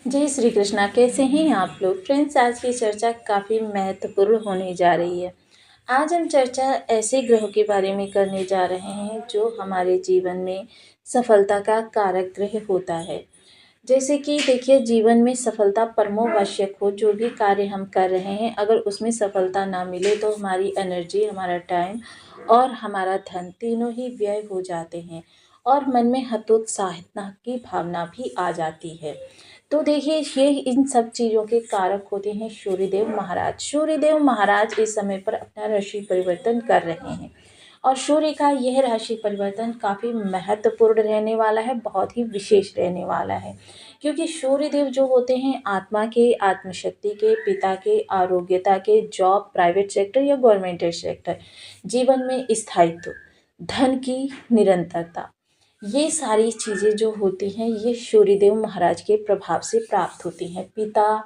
जय श्री कृष्णा। कैसे हैं आप लोग फ्रेंड्स? आज की चर्चा काफ़ी महत्वपूर्ण होने जा रही है। आज हम चर्चा ऐसे ग्रहों के बारे में करने जा रहे हैं जो हमारे जीवन में सफलता का कारक ग्रह होता है। जैसे कि देखिए, जीवन में सफलता परमोवश्यक हो, जो भी कार्य हम कर रहे हैं अगर उसमें सफलता ना मिले तो हमारी एनर्जी, हमारा टाइम और हमारा धन तीनों ही व्यय हो जाते हैं और मन में हतोत्साहिता की भावना भी आ जाती है। तो देखिए, ये इन सब चीज़ों के कारक होते हैं सूर्यदेव महाराज। सूर्यदेव महाराज इस समय पर अपना राशि परिवर्तन कर रहे हैं और सूर्य का यह राशि परिवर्तन काफ़ी महत्वपूर्ण रहने वाला है, बहुत ही विशेष रहने वाला है। क्योंकि सूर्यदेव जो होते हैं आत्मा के, आत्मशक्ति के, पिता के, आरोग्यता के, जॉब, प्राइवेट सेक्टर या गवर्नमेंट सेक्टर, जीवन में स्थायित्व, धन की निरंतरता, ये सारी चीज़ें जो होती हैं ये सूर्यदेव महाराज के प्रभाव से प्राप्त होती हैं। पिता,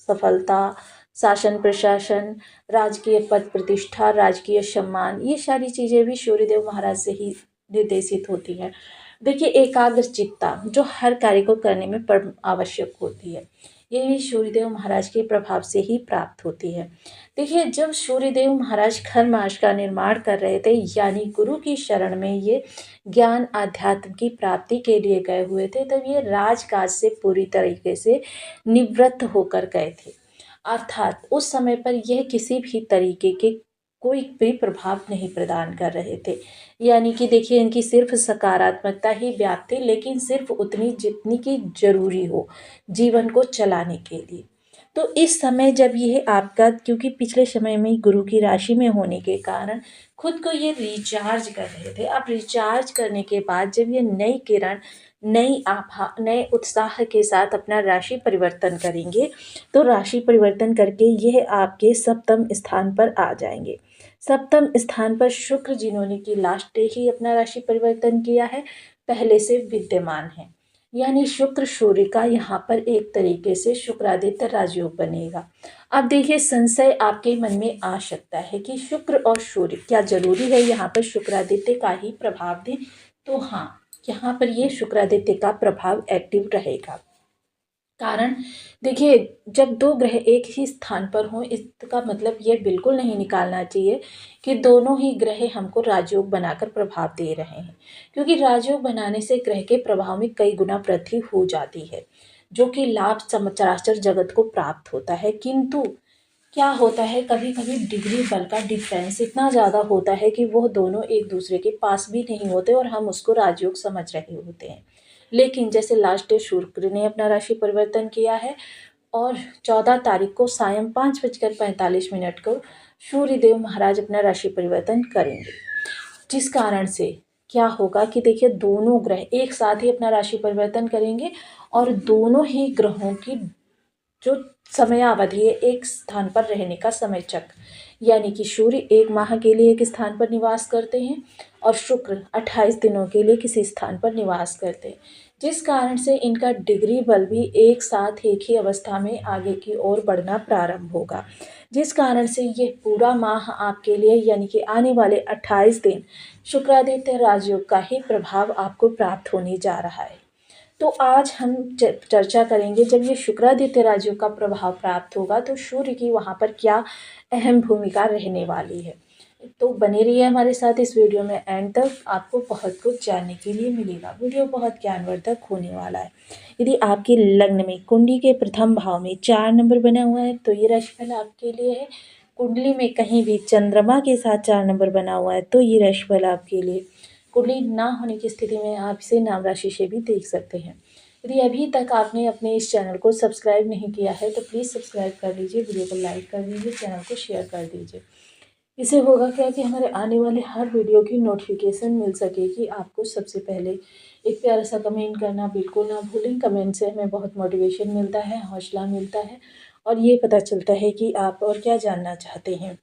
सफलता, शासन प्रशासन, राजकीय पद प्रतिष्ठा, राजकीय सम्मान, ये सारी चीज़ें भी सूर्यदेव महाराज से ही निर्देशित होती हैं। देखिए, एकाग्रचित्ता जो हर कार्य को करने में आवश्यक होती है, ये भी सूर्यदेव महाराज के प्रभाव से ही प्राप्त होती है। देखिए, जब सूर्यदेव महाराज खरमाश का निर्माण कर रहे थे, यानी गुरु की शरण में ये ज्ञान आध्यात्म की प्राप्ति के लिए गए हुए थे, तब ये राजकाज से पूरी तरीके से निवृत्त होकर गए थे। अर्थात उस समय पर यह किसी भी तरीके के कोई भी प्रभाव नहीं प्रदान कर रहे थे। यानी कि देखिए, इनकी सिर्फ सकारात्मकता ही व्याप्त थी, लेकिन सिर्फ उतनी जितनी की जरूरी हो जीवन को चलाने के लिए। तो इस समय जब ये आपका, क्योंकि पिछले समय में गुरु की राशि में होने के कारण खुद को ये रिचार्ज कर रहे थे। अब रिचार्ज करने के बाद जब ये नई किरण, नई आभा, नए उत्साह के साथ अपना राशि परिवर्तन करेंगे, तो राशि परिवर्तन करके यह आपके सप्तम स्थान पर आ जाएंगे। सप्तम स्थान पर शुक्र, जिन्होंने कि लास्ट डे ही अपना राशि परिवर्तन किया है, पहले से विद्यमान है। यानी शुक्र सूर्य का यहाँ पर एक तरीके से शुक्रादित्य राजयोग बनेगा। अब देखिए, संशय आपके मन में आ सकता है कि शुक्र और सूर्य क्या जरूरी है यहाँ पर शुक्रादित्य का ही प्रभाव दें? तो हाँ, यहाँ पर ये शुक्रादित्य का प्रभाव एक्टिव रहेगा। कारण देखिए, जब दो ग्रह एक ही स्थान पर हों, इसका मतलब ये बिल्कुल नहीं निकालना चाहिए कि दोनों ही ग्रह हमको राजयोग बनाकर प्रभाव दे रहे हैं, क्योंकि राजयोग बनाने से ग्रह के प्रभाव में कई गुना वृद्धि हो जाती है, जो कि लाभ चराचर जगत को प्राप्त होता है। किंतु क्या होता है, कभी कभी डिग्री बल का डिफरेंस इतना ज़्यादा होता है कि वो दोनों एक दूसरे के पास भी नहीं होते और हम उसको राजयोग समझ रहे होते हैं। लेकिन जैसे लास्ट डे शुक्र ने अपना राशि परिवर्तन किया है और 14 तारीख को सायं 5:45 को सूर्यदेव महाराज अपना राशि परिवर्तन करेंगे। जिस कारण से क्या होगा कि देखिए, दोनों ग्रह एक साथ ही अपना राशि परिवर्तन करेंगे और दोनों ही ग्रहों की जो समयावधि है एक स्थान पर रहने का समय चक्र, यानी कि सूर्य 1 माह के लिए एक स्थान पर निवास करते हैं और शुक्र 28 दिनों के लिए किसी स्थान पर निवास करते हैं, जिस कारण से इनका डिग्री बल भी एक साथ एक ही अवस्था में आगे की ओर बढ़ना प्रारंभ होगा। जिस कारण से ये पूरा माह आपके लिए, यानी कि आने वाले 28 दिन शुक्रादित्य राजयोग का ही प्रभाव आपको प्राप्त होने जा रहा है। तो आज हम चर्चा करेंगे, जब ये शुक्रादित्य राजयोग का प्रभाव प्राप्त होगा तो सूर्य की वहाँ पर क्या अहम भूमिका रहने वाली है। तो बने रहिए हमारे साथ इस वीडियो में एंड तक, आपको बहुत कुछ जानने के लिए मिलेगा। वीडियो बहुत ज्ञानवर्धक होने वाला है। यदि आपके लग्न में कुंडली के प्रथम भाव में 4 नंबर बना हुआ है तो ये राशिफल आपके लिए है। कुंडली में कहीं भी चंद्रमा के साथ 4 नंबर बना हुआ है तो ये राशिफल आपके लिए। कुंडली ना होने की स्थिति में आप इसे नाम राशि से भी देख सकते हैं। यदि अभी तक आपने अपने इस चैनल को सब्सक्राइब नहीं किया है तो प्लीज़ सब्सक्राइब कर लीजिए, वीडियो को लाइक कर दीजिए, चैनल को शेयर कर दीजिए। इससे होगा क्या कि हमारे आने वाले हर वीडियो की नोटिफिकेशन मिल सकेगी आपको सबसे पहले। एक प्यारा सा कमेंट करना बिल्कुल ना भूलें। कमेंट से हमें बहुत मोटिवेशन मिलता है, हौसला मिलता है और ये पता चलता है कि आप और क्या जानना चाहते हैं।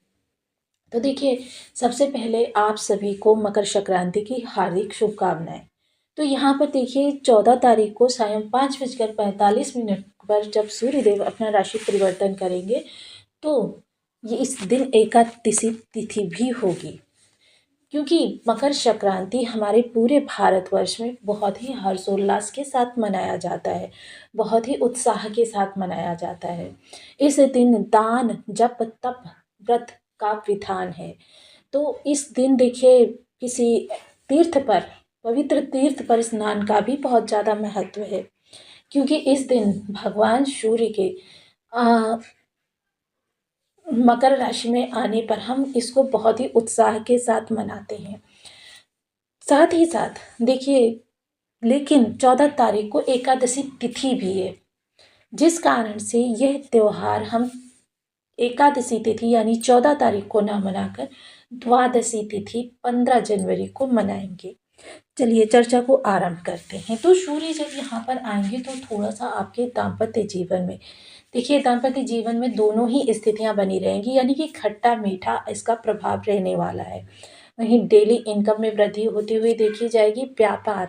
तो देखिए, सबसे पहले आप सभी को मकर संक्रांति की हार्दिक शुभकामनाएं। तो यहाँ पर देखिए, 14 तारीख को सायं 5:45 पर जब सूर्यदेव अपना राशि परिवर्तन करेंगे तो ये इस दिन एकादशी तिथि भी होगी। क्योंकि मकर संक्रांति हमारे पूरे भारतवर्ष में बहुत ही हर्षोल्लास के साथ मनाया जाता है, बहुत ही उत्साह के साथ मनाया जाता है। इस दिन दान, जप, तप, व्रत का विधान है। तो इस दिन देखिए किसी तीर्थ पर, पवित्र तीर्थ पर स्नान का भी बहुत ज़्यादा महत्व है, क्योंकि इस दिन भगवान सूर्य के अ, मकर राशि में आने पर हम इसको बहुत ही उत्साह के साथ मनाते हैं। साथ ही साथ देखिए, लेकिन 14 तारीख को एकादशी तिथि भी है, जिस कारण से यह त्योहार हम एकादशी तिथि यानी 14 तारीख को ना मनाकर द्वादशी तिथि 15 जनवरी को मनाएंगे। चलिए चर्चा को आरंभ करते हैं। तो सूर्य जब यहाँ पर आएंगे तो थोड़ा सा आपके दाम्पत्य जीवन में, देखिए दाम्पत्य जीवन में दोनों ही स्थितियां बनी रहेंगी, यानी कि खट्टा मीठा इसका प्रभाव रहने वाला है। वहीं डेली इनकम में वृद्धि होती हुई देखी जाएगी। व्यापार,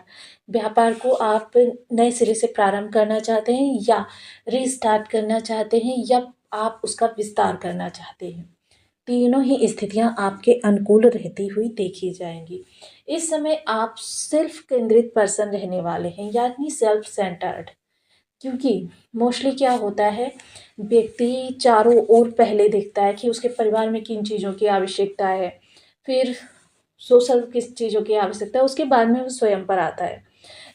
व्यापार को आप नए सिरे से प्रारंभ करना चाहते हैं या रीस्टार्ट करना चाहते हैं या आप उसका विस्तार करना चाहते हैं, तीनों ही स्थितियां आपके अनुकूल रहती हुई देखी जाएंगी। इस समय आप सेल्फ केंद्रित पर्सन रहने वाले हैं, यानी सेल्फ सेंटर्ड। क्योंकि मोस्टली क्या होता है, व्यक्ति चारों ओर पहले देखता है कि उसके परिवार में किन चीज़ों की आवश्यकता है, फिर सोशल किस चीज़ों की आवश्यकता है, उसके बाद में वो स्वयं पर आता है।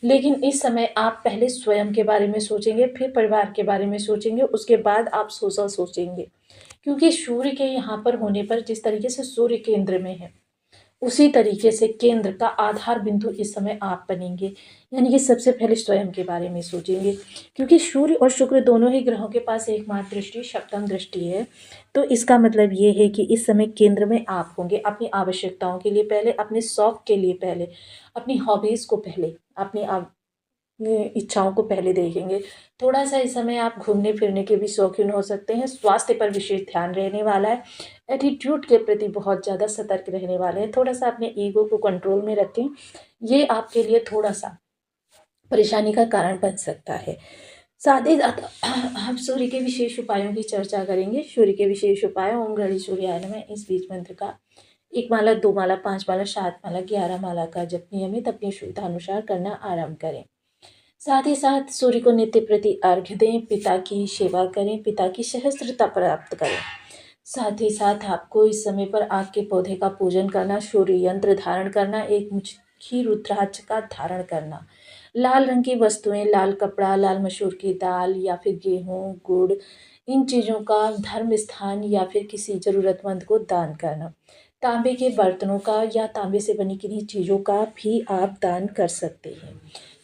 लेकिन इस समय आप पहले स्वयं के बारे में सोचेंगे, फिर परिवार के बारे में सोचेंगे, उसके बाद आप सोशल सोचेंगे। क्योंकि सूर्य के यहाँ पर होने पर जिस तरीके से सूर्य केंद्र में है, उसी तरीके से केंद्र का आधार बिंदु इस समय आप बनेंगे, यानी कि सबसे पहले स्वयं के बारे में सोचेंगे। क्योंकि सूर्य और शुक्र दोनों ही ग्रहों के पास एकमात्र दृष्टि सप्तम दृष्टि है। तो इसका मतलब ये है कि इस समय केंद्र में आप होंगे। अपनी आवश्यकताओं के लिए पहले, अपने शौक के लिए पहले, अपनी हॉबीज़ को पहले, अपनी इच्छाओं को पहले देखेंगे। थोड़ा सा इस समय आप घूमने फिरने के भी शौकीन हो सकते हैं। स्वास्थ्य पर विशेष ध्यान रहने वाला है। एटीट्यूड के प्रति बहुत ज़्यादा सतर्क रहने वाले हैं। थोड़ा सा अपने ईगो को कंट्रोल में रखें, ये आपके लिए थोड़ा सा परेशानी का कारण बन सकता है। साथ ही साथ हम सूर्य के विशेष उपायों की चर्चा करेंगे। सूर्य के विशेष उपाय: ओम गणेश सूर्याय नमः, इस बीज मंत्र का 1 माला, 2 माला, 5 माला, 7 माला, 11 माला का जप नियमित अपनी सुविधानुसार करना आरंभ करें। साथ ही साथ सूर्य को नित्य प्रति अर्घ्य दें, पिता की सेवा करें, पिता की सहस्त्रता प्राप्त करें। साथ ही साथ आपको इस समय पर आग के पौधे का पूजन करना, सूर्य यंत्र धारण करना, एक मुट्ठी रुद्राक्ष का धारण करना, लाल रंग की वस्तुएं, लाल कपड़ा, लाल मसूर की दाल या फिर गेहूँ, गुड़, इन चीज़ों का धर्म स्थान या फिर किसी ज़रूरतमंद को दान करना। तांबे के बर्तनों का या तांबे से बनी किन्हीं चीज़ों का भी आप दान कर सकते हैं।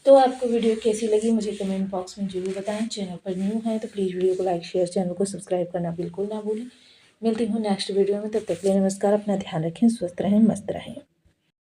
तो आपको वीडियो कैसी लगी मुझे कमेंट बॉक्स में जरूर बताएं। चैनल पर न्यू है तो प्लीज़ वीडियो को लाइक, शेयर, चैनल को सब्सक्राइब करना बिल्कुल ना भूलें। मिलती हूँ नेक्स्ट वीडियो में, तब तक के लिए नमस्कार। अपना ध्यान रखें, स्वस्थ रहें, मस्त रहें।